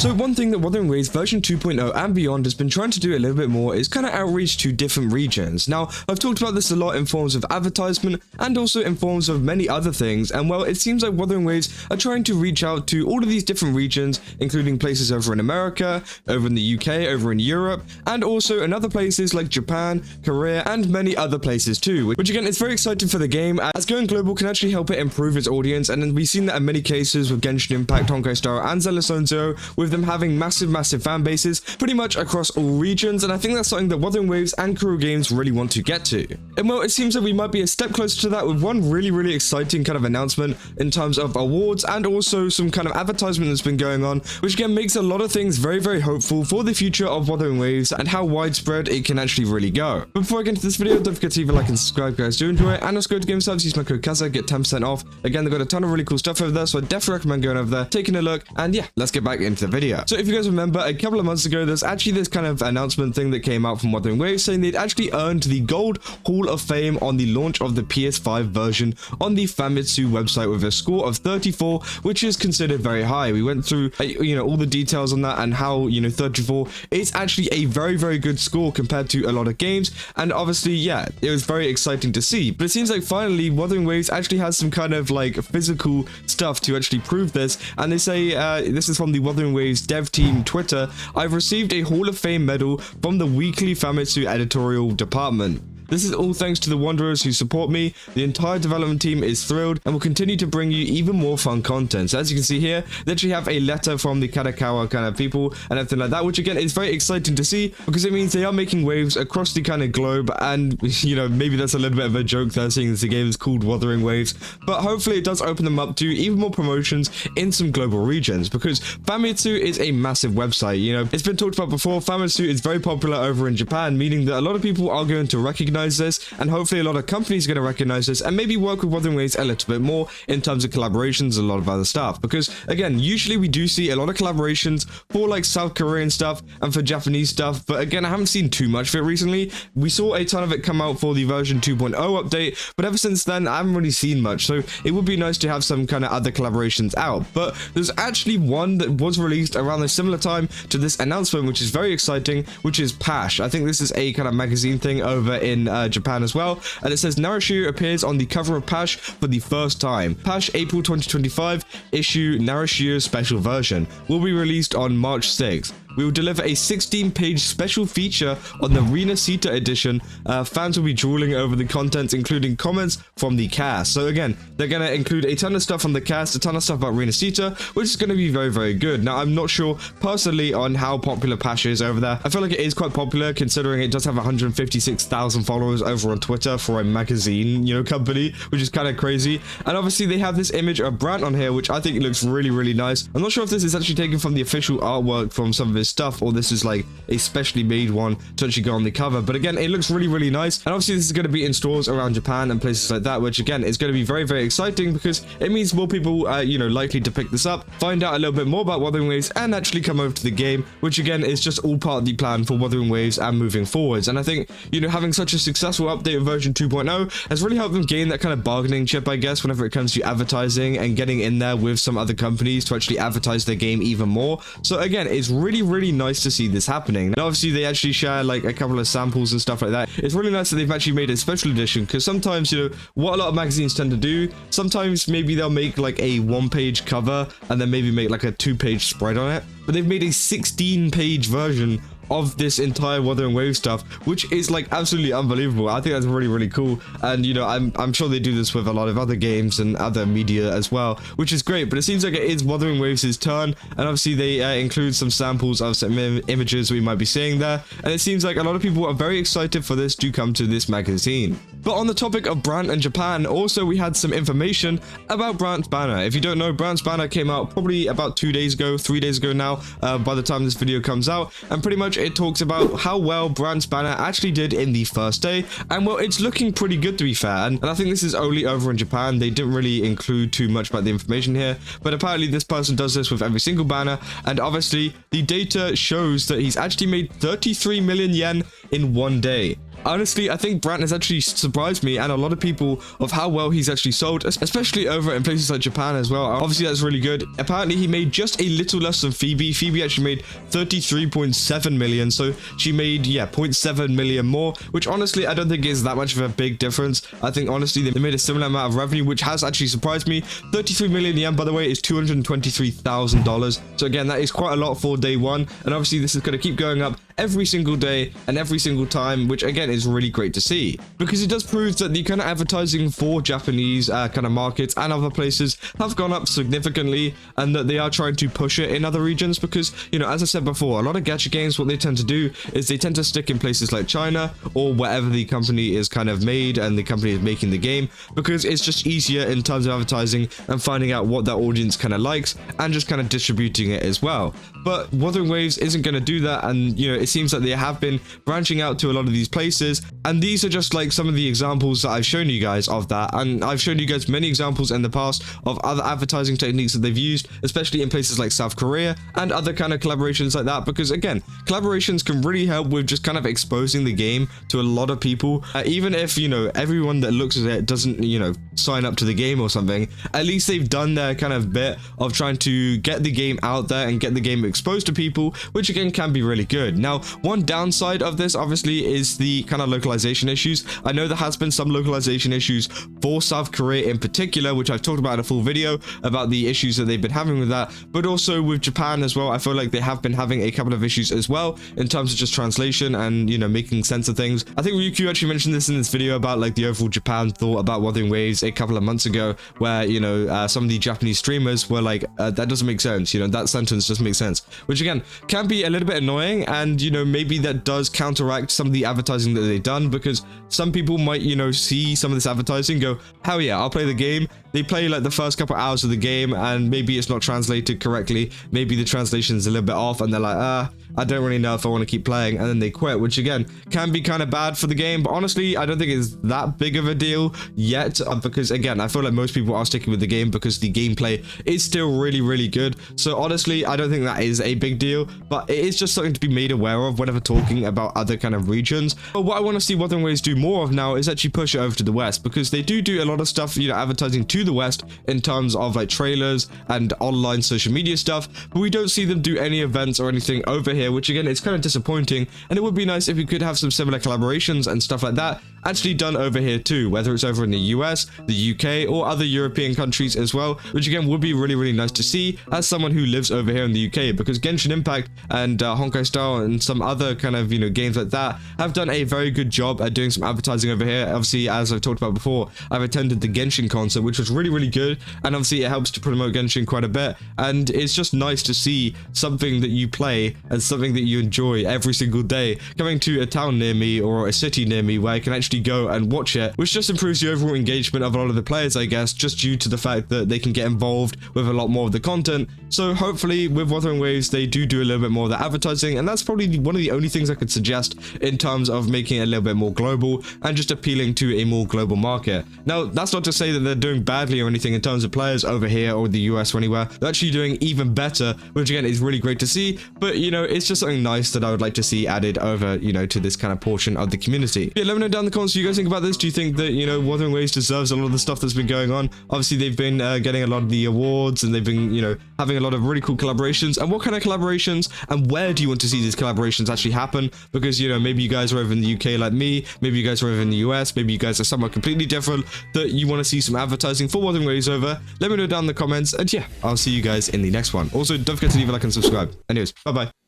So one thing that Wuthering Waves version 2.0 and beyond has been trying to do a little bit more is kind of outreach to different regions. Now, I've talked about this a lot in forms of advertisement and also in forms of many other things, and well, it seems like Wuthering Waves are trying to reach out to all of these different regions, including places over in America, over in the UK, over in Europe, and also in other places like Japan, Korea, and many other places too, which again is very exciting for the game, as going global can actually help it improve its audience. And then we've seen that in many cases with Genshin Impact, Honkai Star, and Zealous Zone Zero, with them having massive fan bases pretty much across all regions, and I think that's something that Wuthering Waves and Kuro Games really want to get to. And well, it seems that we might be a step closer to that with one really exciting kind of announcement in terms of awards and also some kind of advertisement that's been going on, which again makes a lot of things very hopeful for the future of Wuthering Waves and how widespread it can actually really go. But before I get into this video, don't forget to leave a like and subscribe, guys. Do enjoy it, and let's go to Game Subs, use my code KAZA, get 10% off. Again, they've got a ton of really cool stuff over there, so I definitely recommend going over there, taking a look, and yeah, let's get back into the video. So if you guys remember, a couple of months ago, there's actually this kind of announcement thing that came out from Wuthering Waves saying they'd actually earned the Gold Hall of Fame on the launch of the PS5 version on the Famitsu website with a score of 34, which is considered very high. We went through, all the details on that and how, 34 is actually a very good score compared to a lot of games, and obviously, yeah, it was very exciting to see. But it seems like finally Wuthering Waves actually has some kind of like physical stuff to actually prove this, and they say, this is from the Wuthering Waves dev team Twitter, "I've received a Hall of Fame medal from the weekly Famitsu editorial department. This is all thanks to the Wanderers who support me. The entire development team is thrilled and will continue to bring you even more fun content." So as you can see here, they actually have a letter from the Kadakawa kind of people and everything like that, which again is very exciting to see because it means they are making waves across the kind of globe. And maybe that's a little bit of a joke there, seeing as the game is called Wuthering Waves, but hopefully it does open them up to even more promotions in some global regions, because Famitsu is a massive website. It's been talked about before. Famitsu is very popular over in Japan, meaning that a lot of people are going to recognize this, and hopefully a lot of companies are going to recognize this and maybe work with Wuthering Waves a little bit more in terms of collaborations and a lot of other stuff, because again, usually we do see a lot of collaborations for like South Korean stuff and for Japanese stuff, but again, I haven't seen too much of it recently. We saw a ton of it come out for the version 2.0 update, but ever since then I haven't really seen much, so it would be nice to have some kind of other collaborations out. But there's actually one that was released around a similar time to this announcement, which is very exciting, which is Pash. I think this is a kind of magazine thing over in Japan as well, and it says Narashio appears on the cover of Pash for the first time. Pash April 2025 issue Narashio special version will be released on March 6th. We will deliver a 16-page special feature on the Rina Sita edition. Fans will be drooling over the contents, including comments from the cast. So again, they're going to include a ton of stuff from the cast, a ton of stuff about Rina Sita, which is going to be very good. Now, I'm not sure personally on how popular Pash is over there. I feel like it is quite popular, considering it does have 156,000 followers over on Twitter for a magazine, company, which is kind of crazy. And obviously, they have this image of Brant on here, which I think looks really nice. I'm not sure if this is actually taken from the official artwork from some of his stuff, or this is like a specially made one to actually go on the cover, but again, it looks really nice. And obviously this is going to be in stores around Japan and places like that, which again is going to be very exciting, because it means more people likely to pick this up, find out a little bit more about Wuthering Waves, and actually come over to the game, which again is just all part of the plan for Wuthering Waves and moving forwards. And I think having such a successful update of version 2.0 has really helped them gain that kind of bargaining chip, I guess, whenever it comes to advertising and getting in there with some other companies to actually advertise their game even more. So again, it's really nice to see this happening. And obviously they actually share like a couple of samples and stuff like that. It's really nice that they've actually made a special edition, because sometimes what a lot of magazines tend to do, sometimes maybe they'll make like a 1-page cover and then maybe make like a 2-page spread on it, but they've made a 16-page version of this entire Wuthering Waves stuff, which is like absolutely unbelievable. I think that's really cool, and I'm sure they do this with a lot of other games and other media as well, which is great. But it seems like it is Wuthering Waves' turn, and obviously they include some samples of some images we might be seeing there, and it seems like a lot of people are very excited for this to come to this magazine. But on the topic of Brant and Japan, also we had some information about Brant's banner. If you don't know, Brant's banner came out probably about 3 days ago now, by the time this video comes out, and pretty much it talks about how well Brant's banner actually did in the first day, and well, it's looking pretty good, to be fair. And I think this is only over in Japan. They didn't really include too much about the information here, but apparently this person does this with every single banner, and obviously the data shows that he's actually made 33 million yen in 1 day. Honestly, I think Brant has actually surprised me and a lot of people of how well he's actually sold, especially over in places like Japan as well. Obviously, that's really good. Apparently, he made just a little less than Phoebe. Phoebe actually made 33.7 million, so she made, yeah, 0.7 million more, which honestly, I don't think is that much of a big difference. I think, honestly, they made a similar amount of revenue, which has actually surprised me. 33 million yen, by the way, is $223,000. So again, that is quite a lot for day one, and obviously, this is going to keep going up every single day and every single time, which again is really great to see, because it does prove that the kind of advertising for Japanese kind of markets and other places have gone up significantly, and that they are trying to push it in other regions. Because, you know, as I said before, a lot of gacha games, what they tend to do is they tend to stick in places like China or wherever the company is kind of made and the company is making the game, because it's just easier in terms of advertising and finding out what that audience kind of likes and just kind of distributing it as well. But Wuthering Waves isn't going to do that, and you know, it seems that they have been branching out to a lot of these places, and these are just like some of the examples that I've shown you guys of that. And I've shown you guys many examples in the past of other advertising techniques that they've used, especially in places like South Korea and other kind of collaborations like that, because again, collaborations can really help with just kind of exposing the game to a lot of people. Even if, you know, everyone that looks at it doesn't, you know, sign up to the game or something, at least they've done their kind of bit of trying to get the game out there and get the game exposed to people, which again can be really good. Now, one downside of this obviously is the kind of localization issues. I know there has been some localization issues for South Korea in particular, which I've talked about in a full video about the issues that they've been having with that, but also with Japan as well. I feel like they have been having a couple of issues as well in terms of just translation and, you know, making sense of things. I think Ryukyu actually mentioned this in this video about like the overall Japan thought about Wuthering Waves a couple of months ago, where, you know, some of the Japanese streamers were like, that doesn't make sense, you know, that sentence doesn't make sense, which again can be a little bit annoying, and you know, maybe that does counteract some of the advertising that they've done, because some people might, you know, see some of this advertising, go, hell yeah, I'll play the game. They play like the first couple hours of the game and maybe it's not translated correctly, maybe the translation is a little bit off, and they're like, I don't really know if I want to keep playing, and then they quit, which again can be kind of bad for the game. But honestly, I don't think it's that big of a deal yet, because again, I feel like most people are sticking with the game because the gameplay is still really, really good. So honestly, I don't think that is a big deal, but it is just something to be made aware of whenever talking about other kind of regions. But what I want to see Wuthering Waves do more of now is actually push it over to the West, because they do a lot of stuff, you know, advertising to the West in terms of like trailers and online social media stuff, but we don't see them do any events or anything over here, which again, it's kind of disappointing. And it would be nice if we could have some similar collaborations and stuff like that actually done over here too, whether it's over in the US, the UK, or other European countries as well, which again would be really, really nice to see as someone who lives over here in the UK, because Genshin Impact and Honkai Star and some other kind of, you know, games like that have done a very good job at doing some advertising over here. Obviously, as I've talked about before, I've attended the Genshin concert, which was really, really good, and obviously it helps to promote Genshin quite a bit, and it's just nice to see something that you play and something that you enjoy every single day coming to a town near me or a city near me where I can actually go and watch it, which just improves the overall engagement of a lot of the players, I guess, just due to the fact that they can get involved with a lot more of the content. So hopefully with Wuthering Waves, they do a little bit more of the advertising, and that's probably one of the only things I could suggest in terms of making it a little bit more global and just appealing to a more global market. Now, that's not to say that they're doing badly or anything in terms of players over here or the US or anywhere. They're actually doing even better, which again is really great to see, but you know, it's just something nice that I would like to see added over, you know, to this kind of portion of the community. Yeah, let me know down in the comments what you guys think about this. Do you think that, you know, Wuthering Waves deserves a lot of the stuff that's been going on? Obviously, they've been getting a lot of the awards, and they've been, you know, having a lot of really cool collaborations. And what kind of collaborations and where do you want to see these collaborations actually happen? Because, you know, maybe you guys are over in the UK like me, maybe you guys are over in the US, maybe you guys are somewhere completely different that you want to see some advertising for Wuthering Waves over. Let me know down in the comments, and yeah, I'll see you guys in the next one. Also, don't forget to leave a like and subscribe. Anyways, bye bye.